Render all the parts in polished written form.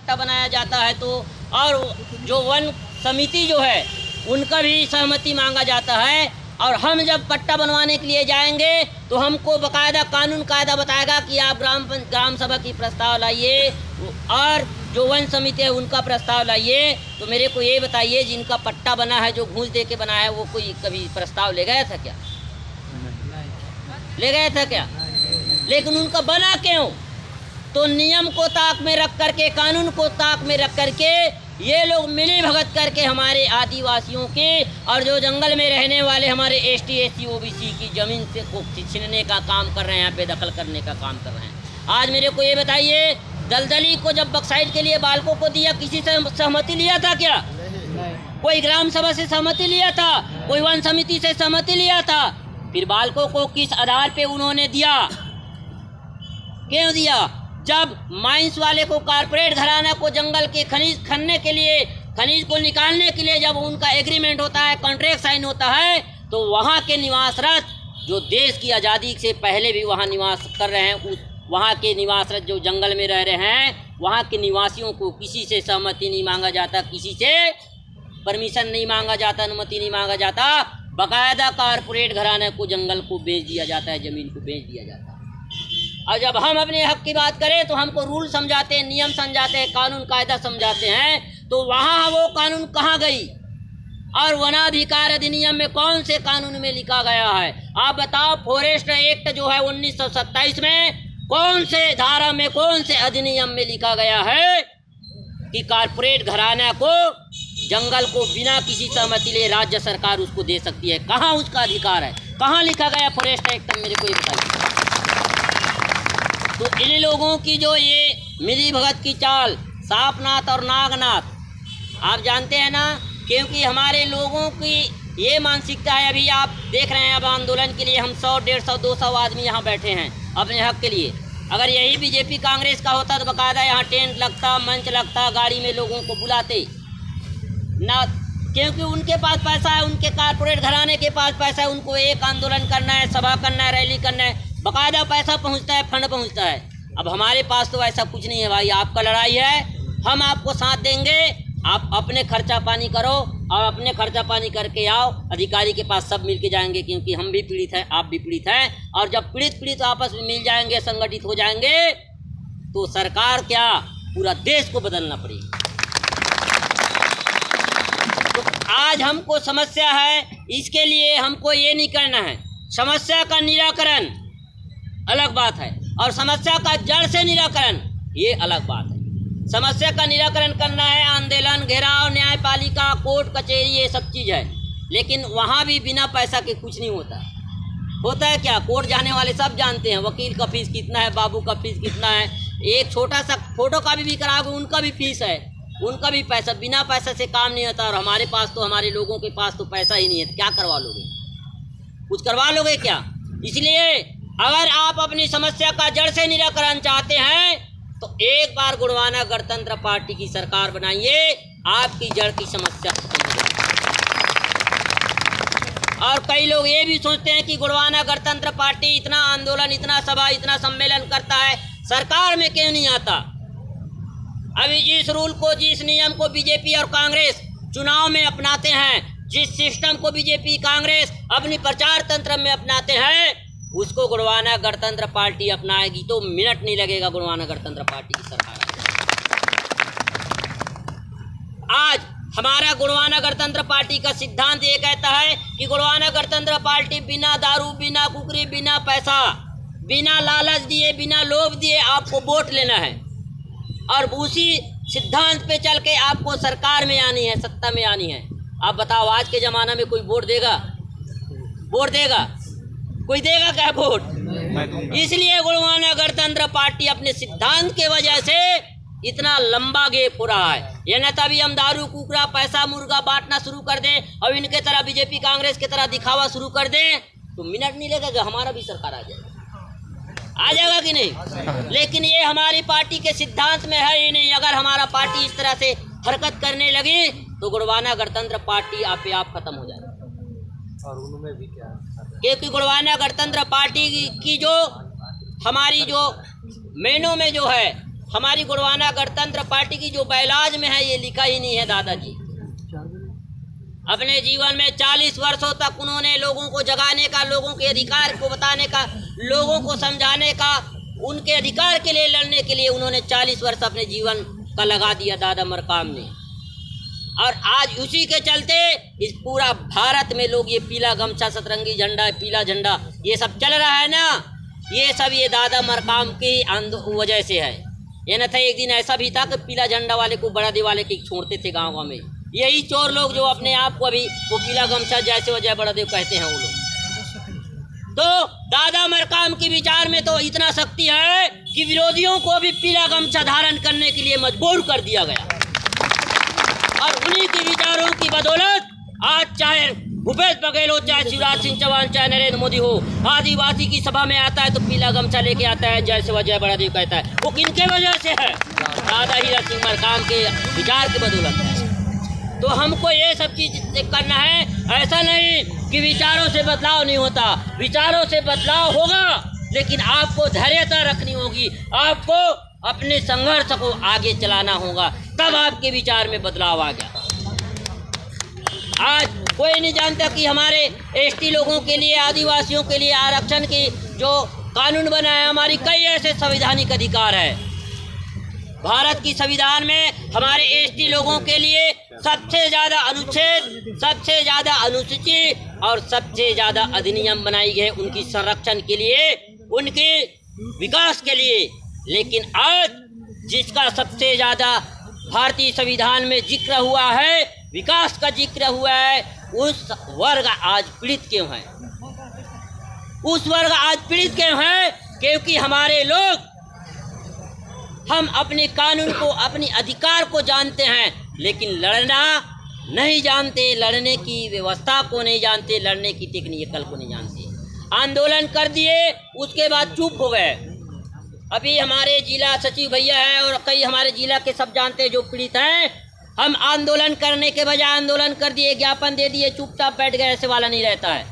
पट्टा बनाया जाता है तो, और जो वन समिति जो है उनका भी सहमति मांगा जाता है। और हम जब पट्टा बनवाने के लिए जाएंगे तो हमको बकायदा कानून कायदा बताएगा कि आप ग्राम सभा की प्रस्ताव लाइए और जो वन समिति है उनका प्रस्ताव लाइए। तो मेरे को ये बताइए, जिनका पट्टा बना है, जो घूस दे के बना है, वो कोई कभी प्रस्ताव ले गया था क्या? ले गया था क्या? लेकिन उनका बना क्यों? तो नियम को ताक में रख करके, कानून को ताक में रख करके ये लोग मिली भगत करके हमारे आदिवासियों के और जो जंगल में रहने वाले हमारे ST SC OBC की ज़मीन से को छीनने का काम कर रहे हैं, बेदखल करने का काम कर रहे हैं। आज मेरे को ये बताइए, दलदली को जब बक्साइड के लिए बालकों को दिया, किसी से सहमति लिया था क्या? कोई ग्राम सभा से सहमति लिया था? कोई वन समिति से सहमति लिया था? फिर बालकों को किस आधार पे उन्होंने दिया? क्यों दिया? जब माइंस वाले को, कारपोरेट घराना को जंगल के खनिज खनने के लिए, खनिज को निकालने के लिए जब उनका एग्रीमेंट होता है, कॉन्ट्रैक्ट साइन होता है, तो वहाँ के निवासरत जो देश की आज़ादी से पहले भी वहाँ निवास कर रहे हैं, उस वहाँ के निवासरत जो जंगल में रह रहे हैं, वहाँ के निवासियों को किसी से सहमति नहीं मांगा जाता, किसी से परमिशन नहीं मांगा जाता, अनुमति नहीं मांगा जाता। बाकायदा कारपोरेट घराने को जंगल को बेच दिया जाता है, ज़मीन को बेच दिया जाता है। और जब हम अपने हक की बात करें तो हमको रूल समझाते हैं, नियम समझाते हैं, कानून कायदा समझाते हैं, तो वहाँ वो कानून कहाँ गई? और वनाधिकार अधिनियम में कौन से कानून में लिखा गया है? आप बताओ, फॉरेस्ट एक्ट जो है 1927 में कौन से धारा में, कौन से अधिनियम में लिखा गया है कि कारपोरेट घराना को जंगल को बिना किसी सहमति ले राज्य सरकार उसको दे सकती है? कहाँ उसका अधिकार है? कहाँ लिखा गया फॉरेस्ट एक्ट में? मेरे को ये बताइए। तो इन लोगों की जो ये मिली भगत की चाल, सापनाथ और नागनाथ, आप जानते हैं ना, क्योंकि हमारे लोगों की ये मानसिकता है। अभी आप देख रहे हैं, अब आंदोलन के लिए हम 100, 150, 200 आदमी यहाँ बैठे हैं अपने हक के लिए। अगर यही बीजेपी कांग्रेस का होता तो बाकायदा यहाँ टेंट लगता, मंच लगता, गाड़ी में लोगों को बुलाते ना, क्योंकि उनके पास पैसा है, उनके कारपोरेट घराने के पास पैसा है, उनको एक आंदोलन करना है, सभा करना है, रैली करना है, बाकायदा पैसा पहुंचता है, फंड पहुंचता है। अब हमारे पास तो ऐसा कुछ नहीं है भाई। आपका लड़ाई है, हम आपको साथ देंगे, आप अपने खर्चा पानी करो और अपने खर्चा पानी करके आओ, अधिकारी के पास सब मिल के जाएंगे, क्योंकि हम भी पीड़ित हैं, आप भी पीड़ित हैं। और जब पीड़ित आपस में मिल जाएंगे, संगठित हो जाएंगे, तो सरकार क्या, पूरा देश को बदलना पड़ेगा। तो आज हमको समस्या है, इसके लिए हमको ये नहीं करना है। समस्या का निराकरण अलग बात है और समस्या का जड़ से निराकरण ये अलग बात है। समस्या का निराकरण करना है, आंदोलन, घेराव, न्यायपालिका, कोर्ट कचहरी, ये सब चीज़ है, लेकिन वहाँ भी बिना पैसा के कुछ नहीं होता। होता है क्या? कोर्ट जाने वाले सब जानते हैं वकील का फीस कितना है, बाबू का फीस कितना है, एक छोटा सा फोटो का भी कराओगे उनका भी फीस है, उनका भी पैसा, बिना पैसा से काम नहीं होता। और हमारे पास तो, हमारे लोगों के पास तो पैसा ही नहीं है, क्या करवा लोगे? कुछ करवा लोगे क्या? इसलिए अगर आप अपनी समस्या का जड़ से निराकरण चाहते हैं तो एक बार गोंडवाना गणतंत्र पार्टी की सरकार बनाइए, आपकी जड़ की समस्या खत्म हो जाएगी। और कई लोग ये भी सोचते हैं कि गोंडवाना गणतंत्र पार्टी इतना आंदोलन, इतना सभा, इतना सम्मेलन करता है, सरकार में क्यों नहीं आता? अभी जिस रूल को, जिस नियम को बीजेपी और कांग्रेस चुनाव में अपनाते हैं, जिस सिस्टम को बीजेपी कांग्रेस अपनी प्रचार तंत्र में अपनाते हैं, उसको गोंडवाना गणतंत्र पार्टी अपनाएगी तो मिनट नहीं लगेगा गोंडवाना गणतंत्र पार्टी की सरकार। आज हमारा गोंडवाना गणतंत्र पार्टी का सिद्धांत ये कहता है कि गोंडवाना गणतंत्र पार्टी बिना दारू, बिना कुकरी, बिना पैसा, बिना लालच दिए, बिना लोभ दिए आपको वोट लेना है और उसी सिद्धांत पे चल के आपको सरकार में आनी है, सत्ता में आनी है। आप बताओ, आज के ज़माना में कोई वोट देगा? वोट देगा? कोई देगा क्या वोट? इसलिए गोंडवाना गणतंत्र पार्टी अपने सिद्धांत के वजह से इतना लंबा गेप हो रहा है। ये न तभी हम दारू, कुकरा, पैसा, मुर्गा बांटना शुरू कर दें और इनके तरह बीजेपी कांग्रेस की तरह दिखावा शुरू कर दें तो मिनट नहीं लगेगा, हमारा भी सरकार आ जाएगा। आ जाएगा कि नहीं? लेकिन ये हमारी पार्टी के सिद्धांत में है ही नहीं। अगर हमारा पार्टी इस तरह से हरकत करने लगी तो गोंडवाना गणतंत्र पार्टी आप खत्म हो जाएगी। और उनमें भी क्या, क्योंकि गोंडवाना गणतंत्र पार्टी की जो हमारी जो मेनू में जो है हमारी गोंडवाना गणतंत्र पार्टी की जो बैलाज में है ये लिखा ही नहीं है दादाजी। अपने जीवन में 40 वर्षों तक उन्होंने लोगों को जगाने का, लोगों के अधिकार को बताने का, लोगों को समझाने का, उनके अधिकार के लिए लड़ने के लिए उन्होंने 40 वर्ष अपने जीवन का लगा दिया दादा मरकाम ने। और आज उसी के चलते इस पूरा भारत में लोग ये पीला गमछा, सतरंगी झंडा, पीला झंडा ये सब चल रहा है ना, ये सब ये दादा मरकाम की वजह से है। ये न था एक दिन ऐसा भी था कि पीला झंडा वाले को बड़ा दिवाले के छोड़ते थे गाँव गाँव में। यही चोर लोग जो अपने आप को अभी वो पीला गमछा जैसे वजह बड़ा देव कहते हैं वो लोग। तो दादा मरकाम के विचार में तो इतना शक्ति है कि विरोधियों को भी पीला गमछा धारण करने के लिए मजबूर कर दिया गया। और उन्हीं के विचारों की बदौलत आज चाहे भूपेश बघेल हो, चाहे शिवराज सिंह चौहान, चाहे नरेंद्र मोदी हो, आदिवासी की सभा में आता है तो पीला गमछा लेके आता है जैसे वजह बड़ा देव कहता है। वो किनके वजह से है? दादा हीरा सिंह मरकाम के विचार की बदौलत है। तो हमको ये सब चीज करना है। ऐसा नहीं कि विचारों से बदलाव नहीं होता, विचारों से बदलाव होगा, लेकिन आपको धैर्यता रखनी होगी, आपको अपने संघर्ष को आगे चलाना होगा, तब आपके विचार में बदलाव आ गया। आज कोई नहीं जानता कि हमारे एसटी लोगों के लिए, आदिवासियों के लिए आरक्षण की जो कानून बना है, हमारी कई ऐसे संवैधानिक अधिकार है। भारत की संविधान में हमारे एसटी लोगों के लिए सबसे ज़्यादा अनुच्छेद, सबसे ज़्यादा अनुसूची और सबसे ज़्यादा अधिनियम बनाई गई उनकी संरक्षण के लिए, उनके विकास के लिए। लेकिन आज जिसका सबसे ज़्यादा भारतीय संविधान में जिक्र हुआ है, विकास का जिक्र हुआ है, उस वर्ग आज पीड़ित क्यों है? उस वर्ग आज पीड़ित क्यों है? क्योंकि हमारे लोग, हम अपने कानून को, अपने अधिकार को जानते हैं, लेकिन लड़ना नहीं जानते, लड़ने की व्यवस्था को नहीं जानते, लड़ने की टेक्निकल को नहीं जानते। आंदोलन कर दिए, उसके बाद चुप हो गए। अभी हमारे जिला सचिव भैया हैं और कई हमारे जिला के सब जानते हैं जो पीड़ित हैं। हम आंदोलन करने के बजाय आंदोलन कर दिए, ज्ञापन दे दिए, चुपचाप बैठ गए, ऐसे वाला नहीं रहता है।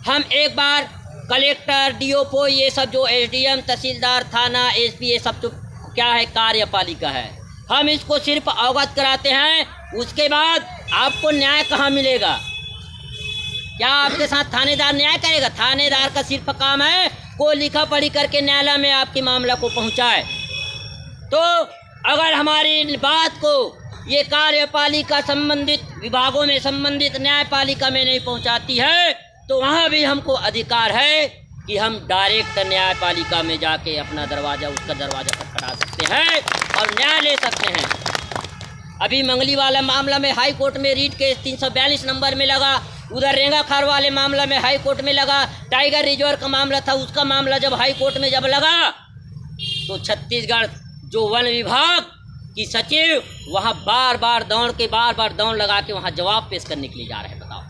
हम एक बार कलेक्टर, डीओपो, ये सब जो एसडीएम, तहसीलदार, थाना, एसपी, ये सब जो क्या है, कार्यपालिका है, हम इसको सिर्फ अवगत कराते हैं। उसके बाद आपको न्याय कहाँ मिलेगा? क्या आपके साथ थानेदार न्याय करेगा? थानेदार का सिर्फ काम है को लिखा पढ़ी करके न्यायालय में आपके मामला को पहुंचाए। तो अगर हमारी बात को ये कार्यपालिका संबंधित विभागों में, संबंधित न्यायपालिका में नहीं पहुंचाती है, तो वहाँ भी हमको अधिकार है कि हम डायरेक्ट न्यायपालिका में जाके अपना दरवाज़ा, उसका दरवाज़ा खटखटा सकते हैं और न्याय ले सकते हैं। अभी मंगली वाला मामला में हाई कोर्ट में रीट केस 342 नंबर में लगा, उधर रेंगा खार वाले मामला में हाई कोर्ट में लगा, टाइगर रिजर्व का मामला था, उसका मामला जब हाई कोर्ट में जब लगा तो छत्तीसगढ़ जो वन विभाग की सचिव वहाँ बार बार दौड़ लगा के वहाँ जवाब पेश करने के लिए जा रहे हैं। बताओ,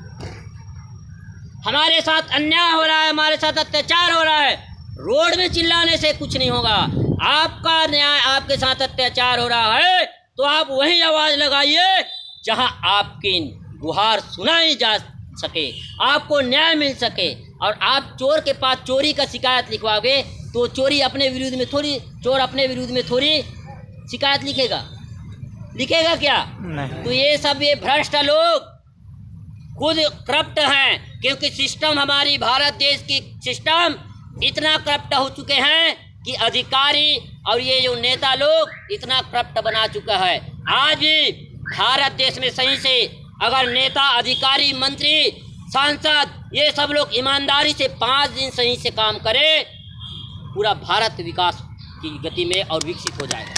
हमारे साथ अन्याय हो रहा है, हमारे साथ अत्याचार हो रहा है, रोड में चिल्लाने से कुछ नहीं होगा। आपका न्याय, आपके साथ अत्याचार हो रहा है तो आप वही आवाज़ लगाइए जहां आपकी गुहार सुनाई जा सके, आपको न्याय मिल सके। और आप चोर के पास चोरी का शिकायत लिखवाओगे तो चोर अपने विरुद्ध में थोड़ी शिकायत लिखेगा क्या? नहीं। तो ये सब ये भ्रष्ट लोग खुद करप्ट हैं, क्योंकि सिस्टम, हमारी भारत देश की सिस्टम इतना करप्ट हो चुके हैं कि अधिकारी और ये जो नेता लोग इतना करप्ट बना चुका है। आज भी भारत देश में सही से अगर नेता, अधिकारी, मंत्री, सांसद, ये सब लोग ईमानदारी से 5 दिन सही से काम करें, पूरा भारत विकास की गति में और विकसित हो जाएगा।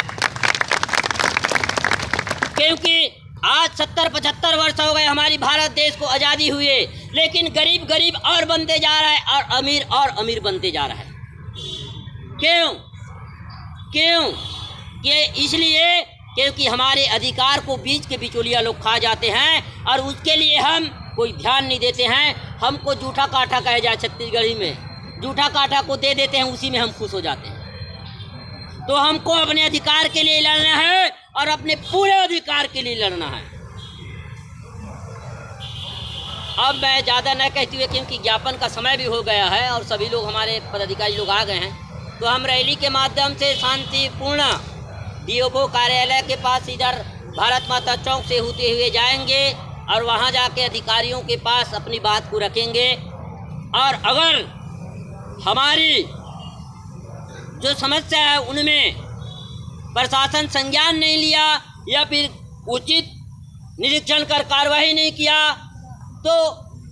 क्योंकि आज 70-75 वर्ष हो गए हमारी भारत देश को आज़ादी हुए, लेकिन गरीब गरीब और बनते जा रहा है और अमीर बनते जा रहा है। क्यों? ये इसलिए क्योंकि हमारे अधिकार को बीच के बिचौलिया लोग खा जाते हैं और उसके लिए हम कोई ध्यान नहीं देते हैं। हमको जूठा काठा कहे जाए छत्तीसगढ़ी में, जूठा काठा को दे देते हैं, उसी में हम खुश हो जाते हैं। तो हमको अपने अधिकार के लिए लड़ना है और अपने पूरे अधिकार के लिए लड़ना है। अब मैं ज़्यादा न कहती हुए, क्योंकि ज्ञापन का समय भी हो गया है और सभी लोग, हमारे पदाधिकारी लोग आ गए हैं, तो हम रैली के माध्यम से शांतिपूर्ण डीओपो कार्यालय के पास इधर भारत माता चौक से होते हुए जाएंगे और वहाँ जाके अधिकारियों के पास अपनी बात को रखेंगे। और अगर हमारी जो समस्या है उनमें प्रशासन संज्ञान नहीं लिया या फिर उचित निरीक्षण कर कार्रवाई नहीं किया तो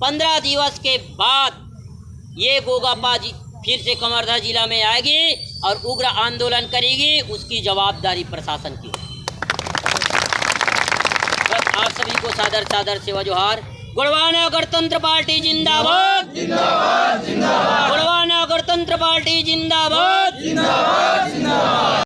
15 दिवस के बाद ये गोगापा फिर से कवर्धा जिला में आएगी और उग्र आंदोलन करेगी। उसकी जवाबदारी प्रशासन की। बस आप सभी को सादर सादर सेवा जोहार। गोंडवाना गणतंत्र पार्टी जिंदाबाद जिंदाबाद जिंदाबाद। गोंडवाना गणतंत्र पार्टी जिंदाबाद जिंदाबाद जिंदाबाद।